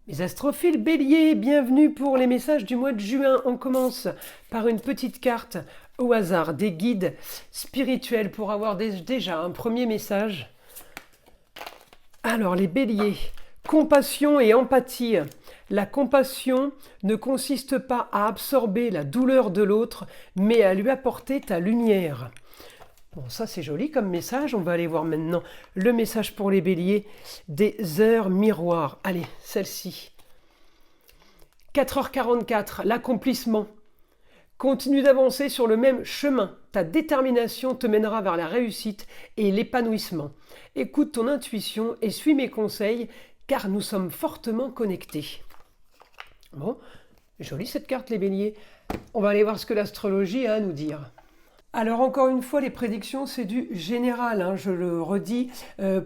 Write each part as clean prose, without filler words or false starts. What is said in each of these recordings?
Mes astrophiles béliers, bienvenue pour les messages du mois de juin. On commence par une petite carte au hasard, des guides spirituels pour avoir déjà un premier message. Alors les béliers, compassion et empathie. La compassion ne consiste pas à absorber la douleur de l'autre, mais à lui apporter ta lumière. Bon, ça c'est joli comme message. On va aller voir maintenant le message pour les béliers des heures miroirs. Allez, celle-ci. 4h44, l'accomplissement. Continue d'avancer sur le même chemin. Ta détermination te mènera vers la réussite et l'épanouissement. Écoute ton intuition et suis mes conseils, car nous sommes fortement connectés. Bon, jolie cette carte les béliers. On va aller voir ce que l'astrologie a à nous dire. Alors encore une fois, les prédictions, c'est du général, hein, je le redis,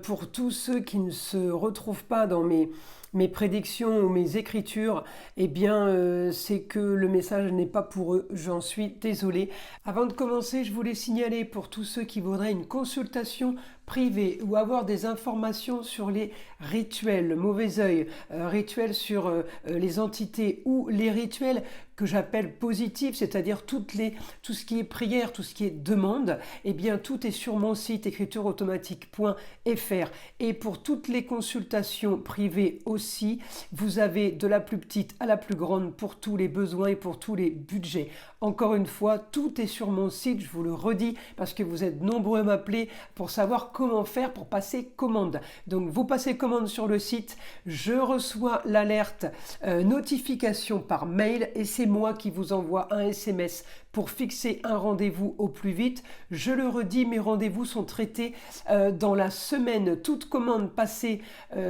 pour tous ceux qui ne se retrouvent pas dans mes prédictions ou mes écritures, eh bien, c'est que le message n'est pas pour eux, j'en suis désolée. Avant de commencer, je voulais signaler pour tous ceux qui voudraient une consultation privée ou avoir des informations sur les rituels, le mauvais œil, rituels sur les entités ou les rituels que j'appelle positifs, c'est-à-dire tout ce qui est prière, tout ce qui est demande, eh bien tout est sur mon site écritureautomatique.fr. Et pour toutes les consultations privées aussi, vous avez de la plus petite à la plus grande pour tous les besoins et pour tous les budgets. Encore une fois, tout est sur mon site, je vous le redis, parce que vous êtes nombreux à m'appeler pour savoir comment faire pour passer commande. Donc vous passez commande sur le site, je reçois l'alerte notification par mail et c'est moi qui vous envoie un SMS pour fixer un rendez-vous au plus vite. Je le redis, mes rendez-vous sont traités dans la semaine. Toute commande passée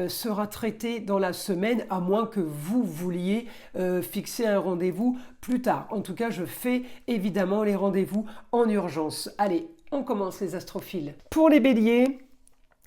sera traitée dans la semaine, à moins que vous vouliez fixer un rendez-vous plus tard. En tout cas, je fais évidemment les rendez-vous en urgence. Allez, on commence les astrophiles. Pour les béliers,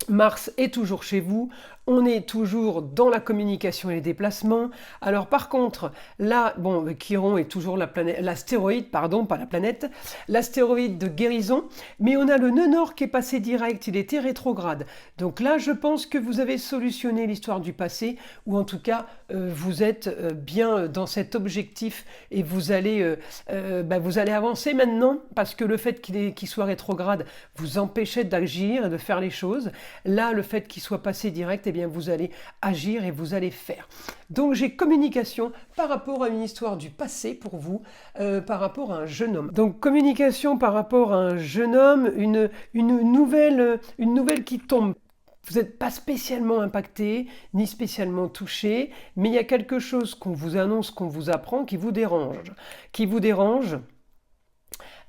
Mars est toujours chez vous, on est toujours dans la communication et les déplacements. Alors par contre, là, bon, Chiron est toujours l'astéroïde, pardon, pas la planète, l'astéroïde de guérison, mais on a le nœud nord qui est passé direct, il était rétrograde. Donc là, je pense que vous avez solutionné l'histoire du passé, ou en tout cas, vous êtes bien dans cet objectif et vous allez avancer maintenant, parce que le fait qu'il soit rétrograde vous empêchait d'agir et de faire les choses. Là, le fait qu'il soit passé direct, eh bien, vous allez agir et vous allez faire. Donc, j'ai communication par rapport à une histoire du passé pour vous, par rapport à un jeune homme. Donc, communication par rapport à un jeune homme, une nouvelle qui tombe. Vous n'êtes pas spécialement impacté, ni spécialement touché, mais il y a quelque chose qu'on vous annonce, qu'on vous apprend, qui vous dérange.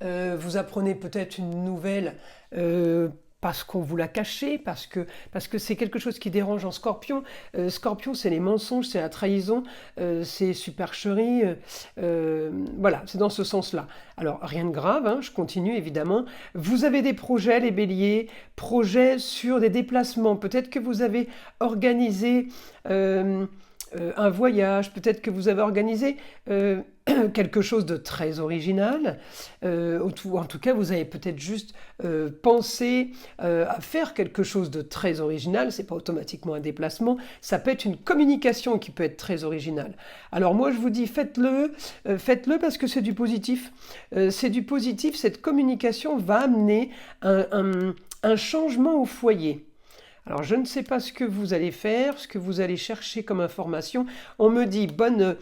Vous apprenez peut-être une nouvelle parce qu'on vous l'a caché, parce que c'est quelque chose qui dérange en Scorpion. Scorpion, c'est les mensonges, c'est la trahison, c'est supercherie. Voilà, c'est dans ce sens-là. Alors, rien de grave, hein, je continue évidemment. Vous avez des projets, les béliers, projets sur des déplacements. Peut-être que vous avez organisé un voyage, peut-être que vous avez organisé quelque chose de très original, en tout cas vous avez peut-être juste pensé à faire quelque chose de très original, c'est pas automatiquement un déplacement, ça peut être une communication qui peut être très originale. Alors moi je vous dis faites-le parce que c'est du positif, cette communication va amener un changement au foyer. Alors, je ne sais pas ce que vous allez faire, ce que vous allez chercher comme information. On me dit bonne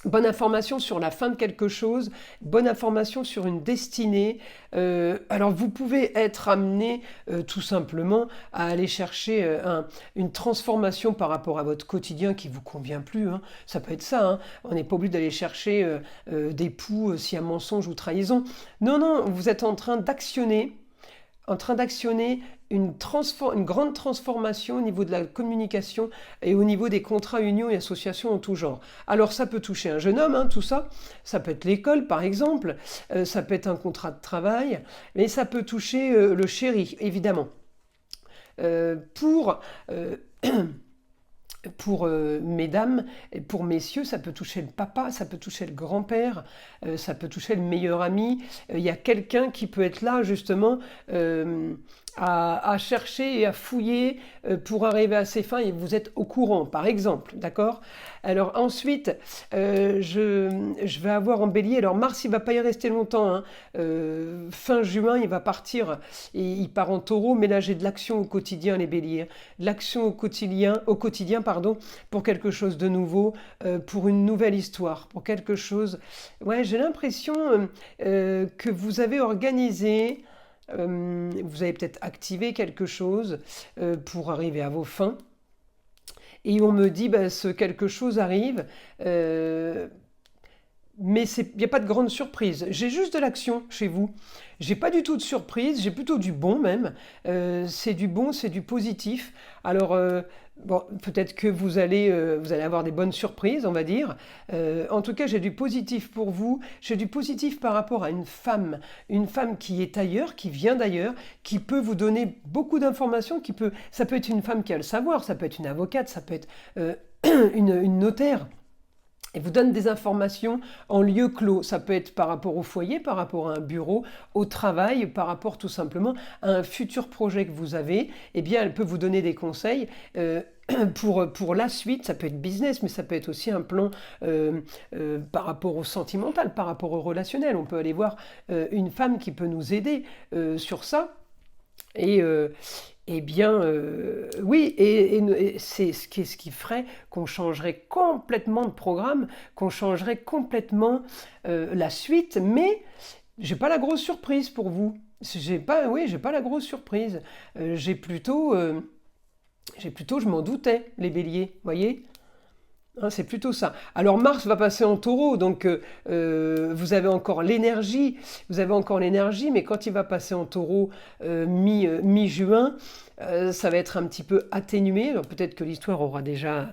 information sur la fin de quelque chose, bonne information sur une destinée. Alors, vous pouvez être amené tout simplement à aller chercher une transformation par rapport à votre quotidien qui ne vous convient plus. Hein. Ça peut être ça. Hein. On n'est pas obligé d'aller chercher des poux s'il y a mensonge ou trahison. Non, vous êtes en train d'actionner une grande transformation au niveau de la communication et au niveau des contrats, unions et associations en tout genre. Alors ça peut toucher un jeune homme, hein, tout ça. Ça peut être l'école par exemple, ça peut être un contrat de travail, mais ça peut toucher le chéri, évidemment. Pour mesdames et pour messieurs, ça peut toucher le papa, ça peut toucher le grand-père, ça peut toucher le meilleur ami. Il y a quelqu'un qui peut être là justement à chercher et à fouiller pour arriver à ses fins et vous êtes au courant, par exemple, d'accord? Alors ensuite, je vais avoir en bélier, alors Mars il va pas y rester longtemps, hein. Fin juin il va partir et il part en taureau, mais là j'ai de l'action au quotidien les béliers, hein. De l'action au quotidien pardon, pour quelque chose de nouveau, pour une nouvelle histoire, pour quelque chose, ouais j'ai l'impression que vous avez organisé, vous avez peut-être activé quelque chose pour arriver à vos fins. Et on me dit, bah, ce quelque chose arrive, mais il n'y a pas de grande surprise. J'ai juste de l'action chez vous. J'ai pas du tout de surprise, j'ai plutôt du bon même. C'est du bon, c'est du positif. Alors, bon, peut-être que vous allez avoir des bonnes surprises, on va dire. En tout cas, j'ai du positif pour vous. J'ai du positif par rapport à une femme qui est ailleurs, qui vient d'ailleurs, qui peut vous donner beaucoup d'informations, ça peut être une femme qui a le savoir, ça peut être une avocate, ça peut être une notaire. Et vous donne des informations en lieu clos. Ça peut être par rapport au foyer, par rapport à un bureau, au travail, par rapport tout simplement à un futur projet que vous avez. Eh bien, elle peut vous donner des conseils pour la suite. Ça peut être business, mais ça peut être aussi un plan par rapport au sentimental, par rapport au relationnel. On peut aller voir une femme qui peut nous aider sur ça. Et, eh bien, oui, et c'est ce qui ferait qu'on changerait complètement de programme, qu'on changerait complètement la suite, mais j'ai pas la grosse surprise pour vous. Oui, j'ai pas la grosse surprise. J'ai plutôt, je m'en doutais, les béliers, voyez? Hein, c'est plutôt ça. Alors Mars va passer en taureau, donc vous avez encore l'énergie, mais quand il va passer en taureau mi-juin, ça va être un petit peu atténué. Alors peut-être que l'histoire aura déjà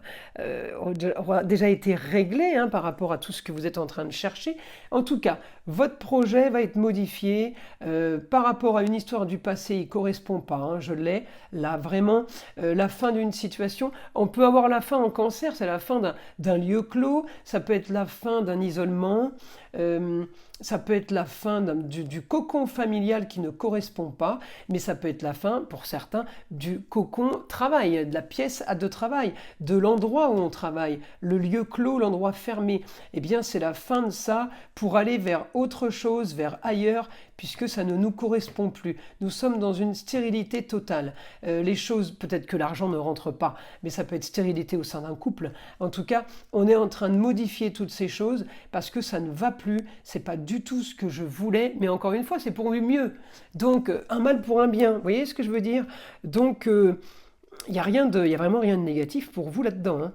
été réglée hein, par rapport à tout ce que vous êtes en train de chercher. En tout cas, votre projet va être modifié par rapport à une histoire du passé. Il ne correspond pas, hein, je l'ai. Là, vraiment, la fin d'une situation. On peut avoir la fin en cancer, c'est la fin d'un lieu clos. Ça peut être la fin d'un isolement. Ça peut être la fin du cocon familial qui ne correspond pas, mais ça peut être la fin, pour certains, du cocon travail, de la pièce de travail, de l'endroit où on travaille, le lieu clos, l'endroit fermé. Eh bien, c'est la fin de ça pour aller vers autre chose, vers ailleurs, puisque ça ne nous correspond plus. Nous sommes dans une stérilité totale. Les choses, peut-être que l'argent ne rentre pas, mais ça peut être stérilité au sein d'un couple. En tout cas, on est en train de modifier toutes ces choses parce que ça ne va plus, c'est pas du tout ce que je voulais, mais encore une fois, c'est pour le mieux. Donc, un mal pour un bien, vous voyez ce que je veux dire? Donc, il n'y a vraiment rien de négatif pour vous là-dedans. Hein.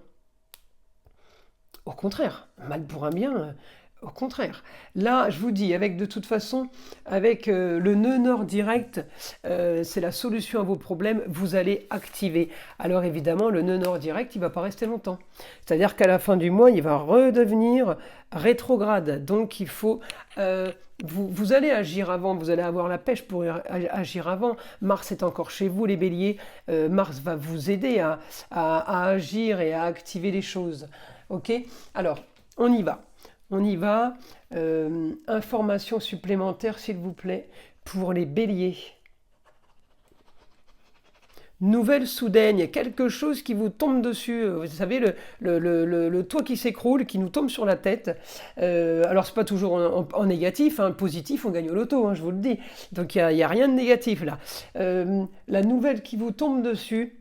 Au contraire, mal pour un bien, au contraire. Là, je vous dis, de toute façon, avec le nœud nord direct, c'est la solution à vos problèmes, vous allez activer. Alors évidemment, le nœud nord direct, il ne va pas rester longtemps. C'est-à-dire qu'à la fin du mois, il va redevenir rétrograde. Donc il faut... vous allez agir avant, vous allez avoir la pêche pour agir avant. Mars est encore chez vous, les béliers. Mars va vous aider à agir et à activer les choses. Ok? Alors, on y va. On y va. Information supplémentaire, s'il vous plaît, pour les béliers. Nouvelle soudaine, il y a quelque chose qui vous tombe dessus. Vous savez, le toit qui s'écroule, qui nous tombe sur la tête. Alors, c'est pas toujours en négatif, hein, positif, on gagne au loto, hein, je vous le dis. Donc, il n'y a rien de négatif là. La nouvelle qui vous tombe dessus,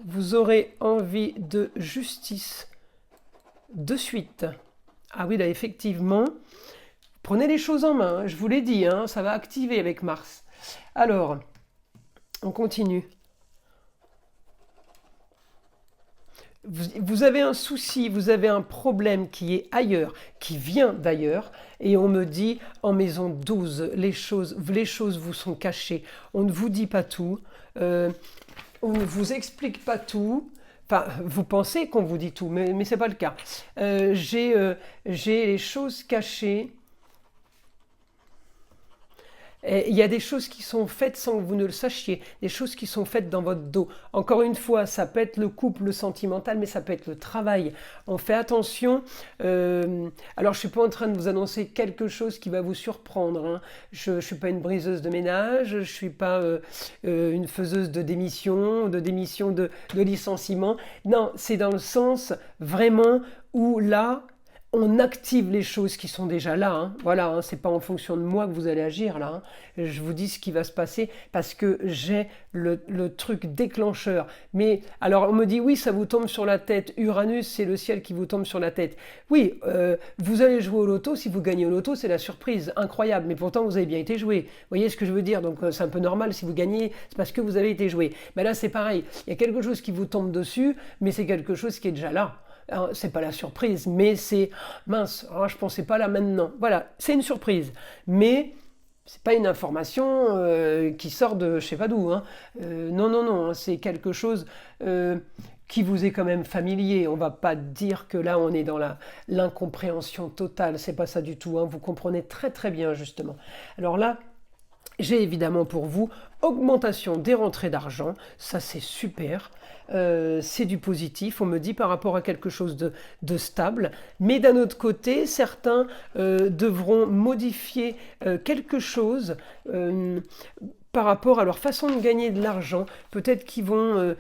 vous aurez envie de justice de suite. Ah oui, là, effectivement, prenez les choses en main, hein, je vous l'ai dit, hein, ça va activer avec Mars. Alors, on continue. Vous avez un souci, vous avez un problème qui est ailleurs, qui vient d'ailleurs, et on me dit en maison 12, les choses vous sont cachées. On ne vous dit pas tout, on ne vous explique pas tout. Enfin, vous pensez qu'on vous dit tout, mais ce n'est pas le cas. J'ai les choses cachées. Et il y a des choses qui sont faites sans que vous ne le sachiez, des choses qui sont faites dans votre dos. Encore une fois, ça peut être le couple, le sentimental, mais ça peut être le travail. On fait attention. Alors, je ne suis pas en train de vous annoncer quelque chose qui va vous surprendre, hein. Je ne suis pas une briseuse de ménage, je ne suis pas une faiseuse de démission, de licenciement. Non, c'est dans le sens vraiment où là, on active les choses qui sont déjà là, hein. Voilà, hein, c'est pas en fonction de moi que vous allez agir là, hein. Je vous dis ce qui va se passer parce que j'ai le truc déclencheur. Mais alors on me dit oui, ça vous tombe sur la tête. Uranus, c'est le ciel qui vous tombe sur la tête. Oui, vous allez jouer au loto. Si vous gagnez au loto, c'est la surprise, incroyable. Mais pourtant vous avez bien été joué. Vous voyez ce que je veux dire? Donc c'est un peu normal si vous gagnez, c'est parce que vous avez été joué. Mais là c'est pareil. Il y a quelque chose qui vous tombe dessus, mais c'est quelque chose qui est déjà là. C'est pas la surprise, mais c'est mince, je pensais pas là maintenant. Voilà, c'est une surprise, mais c'est pas une information qui sort de je sais pas d'où, hein. Non, non, non, c'est quelque chose qui vous est quand même familier. On va pas dire que là on est dans l'incompréhension totale, c'est pas ça du tout, hein. Vous comprenez très très bien justement. Alors là, j'ai évidemment pour vous augmentation des rentrées d'argent, ça c'est super. C'est du positif, on me dit par rapport à quelque chose de stable, mais d'un autre côté, certains devront modifier quelque chose par rapport à leur façon de gagner de l'argent. Peut-être qu'ils vont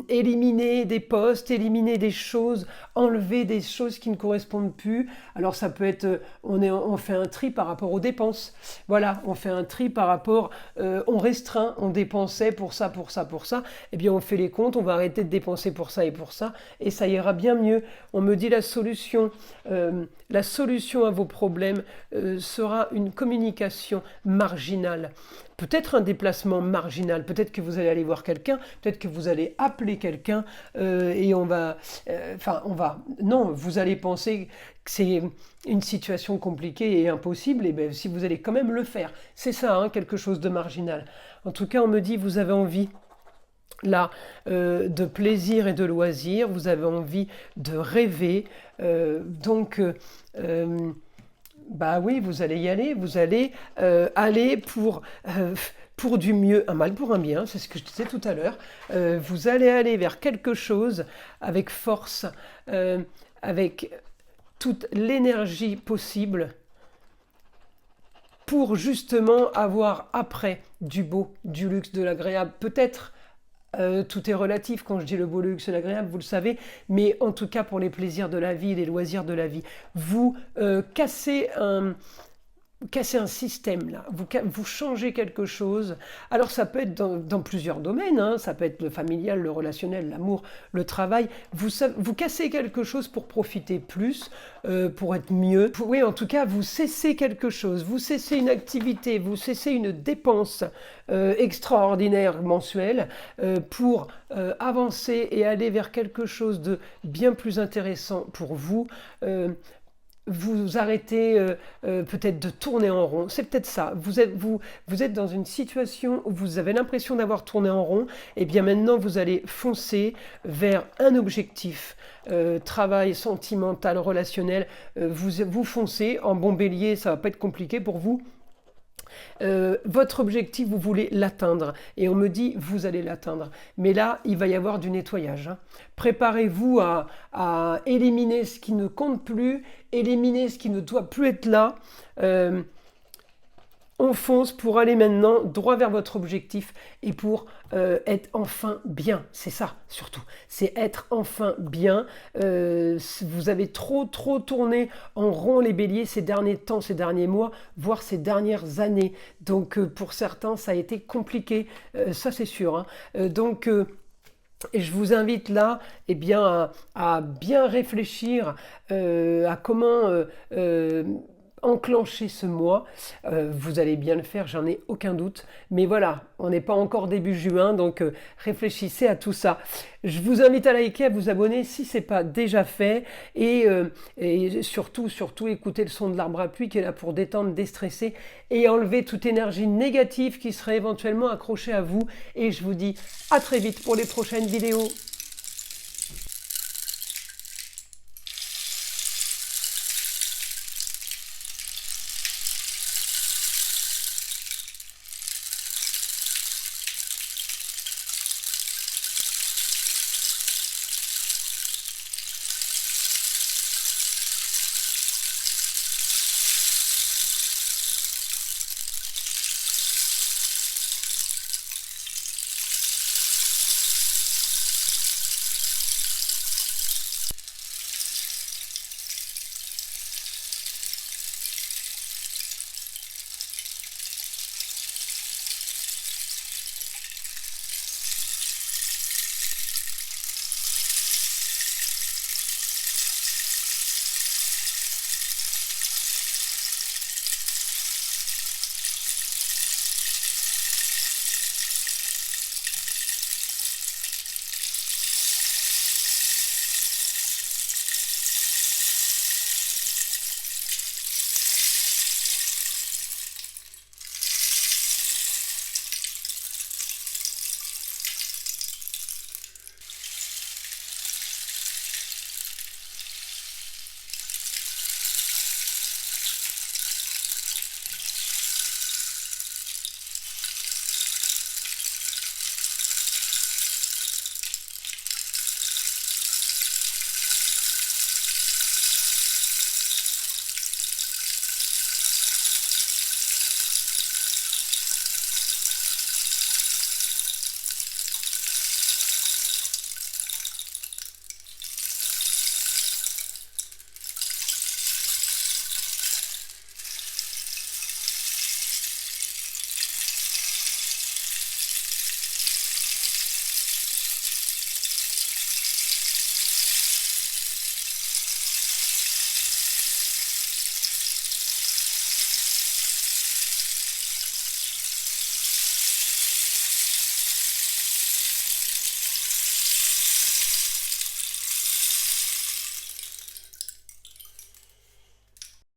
éliminer des postes, éliminer des choses, enlever des choses qui ne correspondent plus. Alors ça peut être, on fait un tri par rapport aux dépenses. Voilà, on fait un tri par rapport, on restreint, on dépensait pour ça, pour ça, pour ça. Eh bien on fait les comptes, on va arrêter de dépenser pour ça, et ça ira bien mieux. On me dit la solution à vos problèmes sera une communication marginale. Peut-être un déplacement marginal, peut-être que vous allez aller voir quelqu'un, peut-être que vous allez appeler quelqu'un et non, vous allez penser que c'est une situation compliquée et impossible, et bien si vous allez quand même le faire, c'est ça, hein, quelque chose de marginal. En tout cas, on me dit vous avez envie là de plaisir et de loisir, vous avez envie de rêver, bah oui, vous allez y aller, vous allez aller pour du mieux, un mal pour un bien, c'est ce que je disais tout à l'heure. Vous allez aller vers quelque chose avec force, avec toute l'énergie possible pour justement avoir après du beau, du luxe, de l'agréable. Peut-être tout est relatif quand je dis le beau, le luxe et l'agréable, vous le savez, mais en tout cas pour les plaisirs de la vie, les loisirs de la vie. Vous cassez un système là, vous changez quelque chose. Alors ça peut être dans plusieurs domaines, hein. Ça peut être le familial, le relationnel, l'amour, le travail. Vous cassez quelque chose pour profiter plus, pour être mieux. Oui, en tout cas, vous cessez quelque chose, vous cessez une activité, vous cessez une dépense extraordinaire mensuelle pour avancer et aller vers quelque chose de bien plus intéressant pour vous. Vous arrêtez peut-être de tourner en rond, c'est peut-être ça. Vous êtes dans une situation où vous avez l'impression d'avoir tourné en rond, et bien maintenant vous allez foncer vers un objectif, travail sentimental, relationnel, vous foncez en bon bélier, ça va pas être compliqué pour vous. Votre objectif, vous voulez l'atteindre, et on me dit vous allez l'atteindre, mais là il va y avoir du nettoyage, hein. Préparez-vous à éliminer ce qui ne compte plus, éliminer ce qui ne doit plus être là. On fonce pour aller maintenant droit vers votre objectif et pour être enfin bien. C'est ça surtout, c'est être enfin bien. Vous avez trop tourné en rond les béliers ces derniers temps, ces derniers mois, voire ces dernières années. Donc pour certains ça a été compliqué, ça c'est sûr, hein. Et je vous invite là à bien réfléchir à comment enclencher ce mois. Vous allez bien le faire, j'en ai aucun doute. Mais voilà, on n'est pas encore début juin, donc réfléchissez à tout ça. Je vous invite à liker, à vous abonner si ce n'est pas déjà fait. Et surtout, écoutez le son de l'arbre à pluie qui est là pour détendre, déstresser et enlever toute énergie négative qui serait éventuellement accrochée à vous. Et je vous dis à très vite pour les prochaines vidéos.